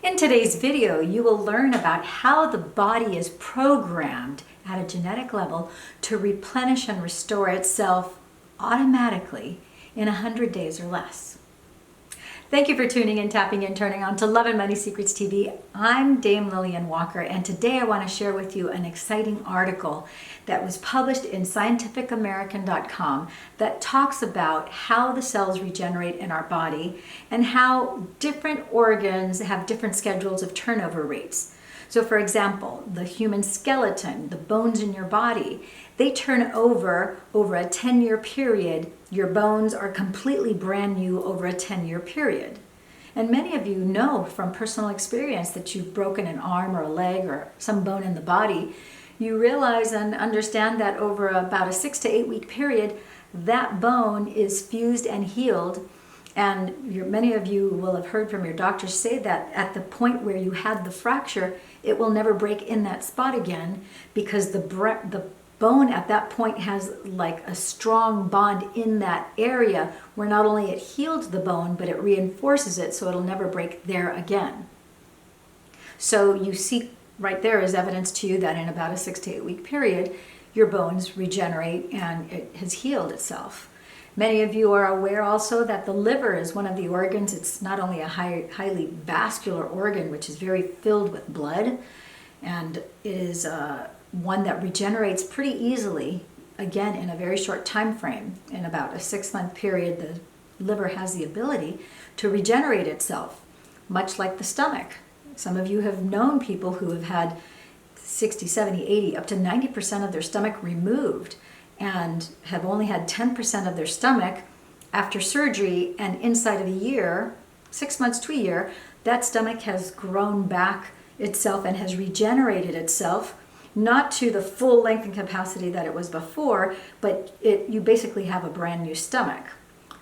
In today's video, you will learn about how the body is programmed at a genetic level to replenish and restore itself automatically in 100 days or less. Thank you for tuning in, tapping in, turning on to Love and Money Secrets TV. I'm Dame Lillian Walker, and today I want to share with you an exciting article that was published in scientificamerican.com that talks about how the cells regenerate in our body and how different organs have different schedules of turnover rates. So for example, the human skeleton, the bones in your body, they turn over a 10-year period. Your bones are completely brand new over a 10-year period. And many of you know from personal experience that you've broken an arm or a leg or some bone in the body. You realize and understand that over about a 6 to 8 week period, that bone is fused and healed. And many of you will have heard from your doctors say that at the point where you had the fracture, it will never break in that spot again because the bone at that point has like a strong bond in that area where not only it healed the bone, but it reinforces it so it'll never break there again. So you see right there is evidence to you that in about a 6 to 8 week period, your bones regenerate and it has healed itself. Many of you are aware also that the liver is one of the organs. It's not only a highly vascular organ, which is very filled with blood, and it is one that regenerates pretty easily, again, in a very short time frame. In about a 6-month period, the liver has the ability to regenerate itself, much like the stomach. Some of you have known people who have had 60, 70, 80, up to 90% of their stomach removed and have only had 10% of their stomach after surgery, and inside of a year, 6 months to a year, that stomach has grown back itself and has regenerated itself, not to the full length and capacity that it was before, but you basically have a brand new stomach,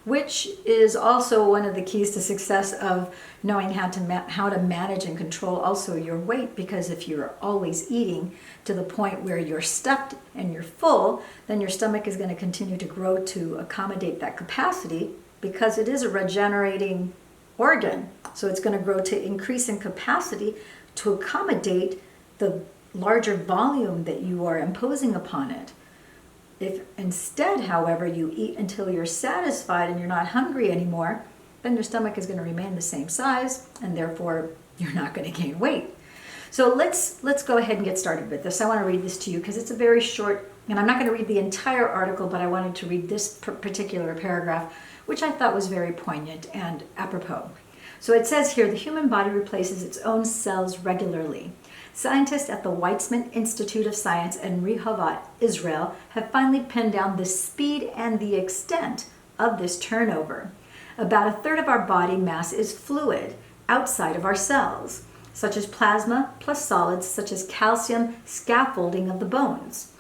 which is also one of the keys to success of knowing how to manage and control also your weight, because if you're always eating to the point where you're stuffed and you're full, then your stomach is going to continue to grow to accommodate that capacity because it is a regenerating organ. So it's going to grow to increase in capacity to accommodate the larger volume that you are imposing upon it. If instead, however, you eat until you're satisfied and you're not hungry anymore, then your stomach is going to remain the same size, and therefore you're not going to gain weight. So let's go ahead and get started with this. I want to read this to you because it's a very short, and I'm not going to read the entire article, but I wanted to read this particular paragraph, which I thought was very poignant and apropos. So it says here, the human body replaces its own cells regularly. Scientists at the Weizmann Institute of Science in Rehovot, Israel, have finally pinned down the speed and the extent of this turnover. About a third of our body mass is fluid outside of our cells, such as plasma, plus solids such as calcium scaffolding of the bones.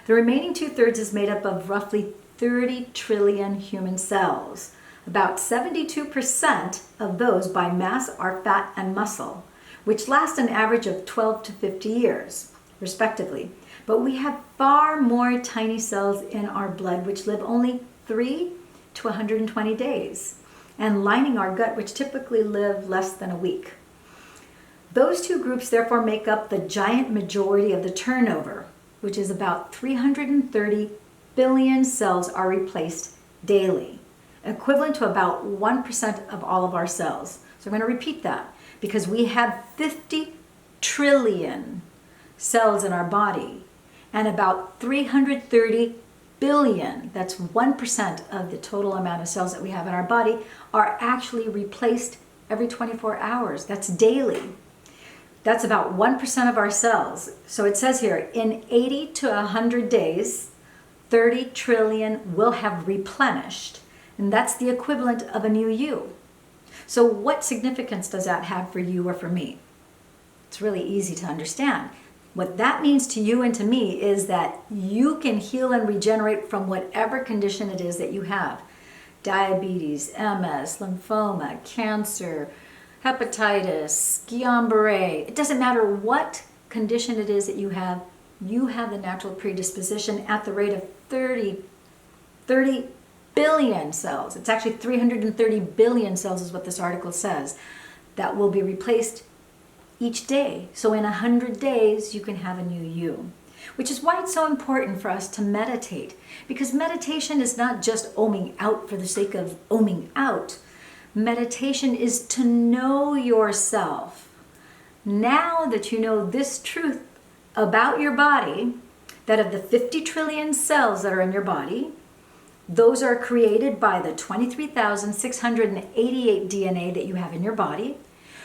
The remaining 2/3 is made up of roughly 30 trillion human cells. About 72% of those by mass are fat and muscle, which last an average of 12 to 50 years, respectively. But we have far more tiny cells in our blood, which live only 3 to 120 days, and lining our gut, which typically live less than a week. Those two groups therefore make up the giant majority of the turnover, which is about 330 billion cells are replaced daily, equivalent to about 1% of all of our cells. So I'm going to repeat that, because we have 50 trillion cells in our body, and about 330 billion, that's 1% of the total amount of cells that we have in our body, are actually replaced every 24 hours. That's daily. That's about 1% of our cells. So it says here, in 80 to 100 days, 30 trillion will have replenished, and that's the equivalent of a new you. So what significance does that have for you or for me? It's really easy to understand. What that means to you and to me is that you can heal and regenerate from whatever condition it is that you have. Diabetes, MS, lymphoma, cancer, hepatitis, Guillain-Barré. It doesn't matter what condition it is that you have the natural predisposition at the rate of 30 billion cells. It's actually 330 billion cells is what this article says, that will be replaced each day. So in 100 days, you can have a new you. Which is why it's so important for us to meditate. Because meditation is not just oming out for the sake of oming out. Meditation is to know yourself. Now that you know this truth about your body, that of the 50 trillion cells that are in your body, those are created by the 23,688 DNA that you have in your body,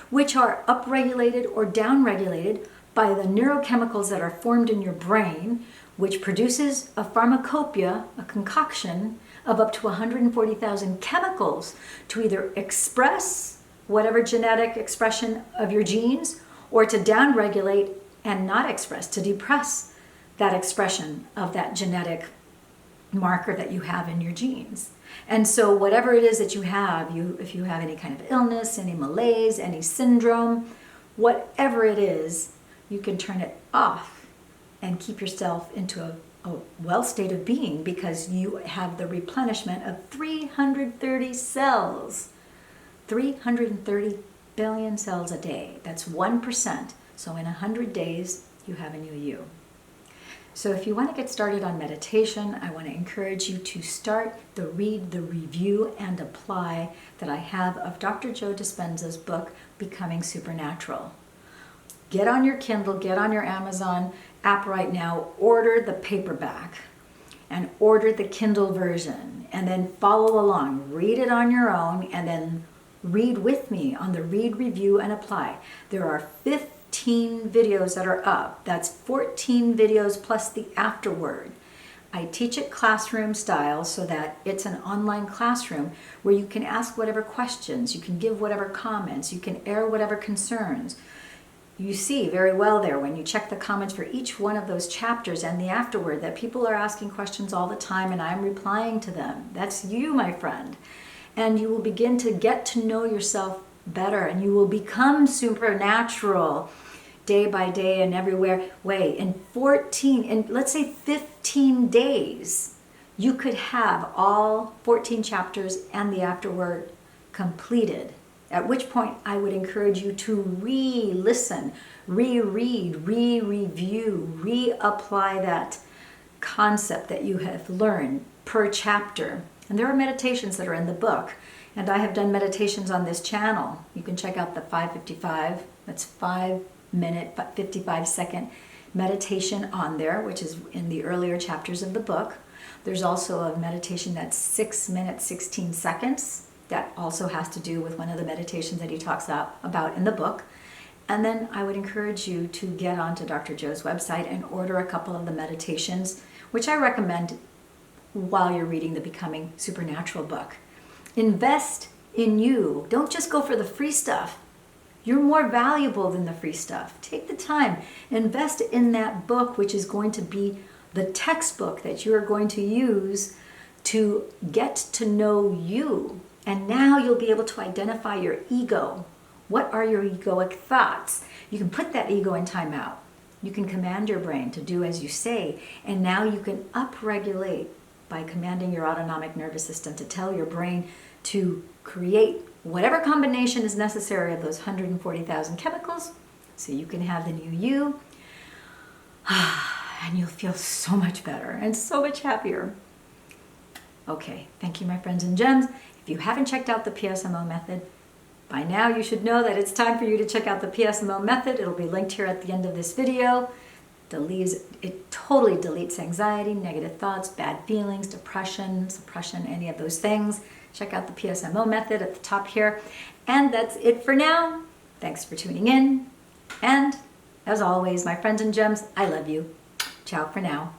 which are upregulated or downregulated by the neurochemicals that are formed in your brain, which produces a pharmacopoeia, a concoction of up to 140,000 chemicals to either express whatever genetic expression of your genes or to downregulate and not express, to depress that expression of that genetic marker that you have in your genes. And so whatever it is that you have, if you have any kind of illness, any malaise, any syndrome, whatever it is, you can turn it off and keep yourself into a well state of being because you have the replenishment of 330 cells. 330 billion cells a day. That's 1%. So in 100 days, you have a new you. So if you want to get started on meditation, I want to encourage you to start the read, the review, and apply that I have of Dr. Joe Dispenza's book, Becoming Supernatural. Get on your Kindle, get on your Amazon app right now, order the paperback and order the Kindle version, and then follow along. Read it on your own and then read with me on the read, review, and apply. There are 15 videos that are up. That's 14 videos plus the afterword. I teach it classroom style so that it's an online classroom where you can ask whatever questions, you can give whatever comments, you can air whatever concerns. You see very well there when you check the comments for each one of those chapters and the afterward that people are asking questions all the time and I'm replying to them. That's you, my friend. And you will begin to get to know yourself better and you will become supernatural day by day and everywhere way. In let's say 15 days, you could have all 14 chapters and the afterword completed. At which point I would encourage you to re-listen, reread, re-review, reapply that concept that you have learned per chapter. And there are meditations that are in the book. And I have done meditations on this channel. You can check out the 555, that's 5-minute, 55-second meditation on there, which is in the earlier chapters of the book. There's also a meditation that's 6 minutes, 16 seconds. That also has to do with one of the meditations that he talks about in the book. And then I would encourage you to get onto Dr. Joe's website and order a couple of the meditations, which I recommend while you're reading the Becoming Supernatural book. Invest in you. Don't just go for the free stuff. You're more valuable than the free stuff. Take the time. Invest in that book, which is going to be the textbook that you are going to use to get to know you. And now you'll be able to identify your ego. What are your egoic thoughts? You can put that ego in timeout. You can command your brain to do as you say. And now you can upregulate by commanding your autonomic nervous system to tell your brain to create whatever combination is necessary of those 140,000 chemicals so you can have the new you. And you'll feel so much better and so much happier. Okay, thank you, my friends and gems. If you haven't checked out the PSMO method, by now you should know that it's time for you to check out the PSMO method. It'll be linked here at the end of this video. It totally deletes anxiety, negative thoughts, bad feelings, depression, suppression, any of those things. Check out the PSMO method at the top here. And that's it for now. Thanks for tuning in. And as always, my friends and gems, I love you. Ciao for now.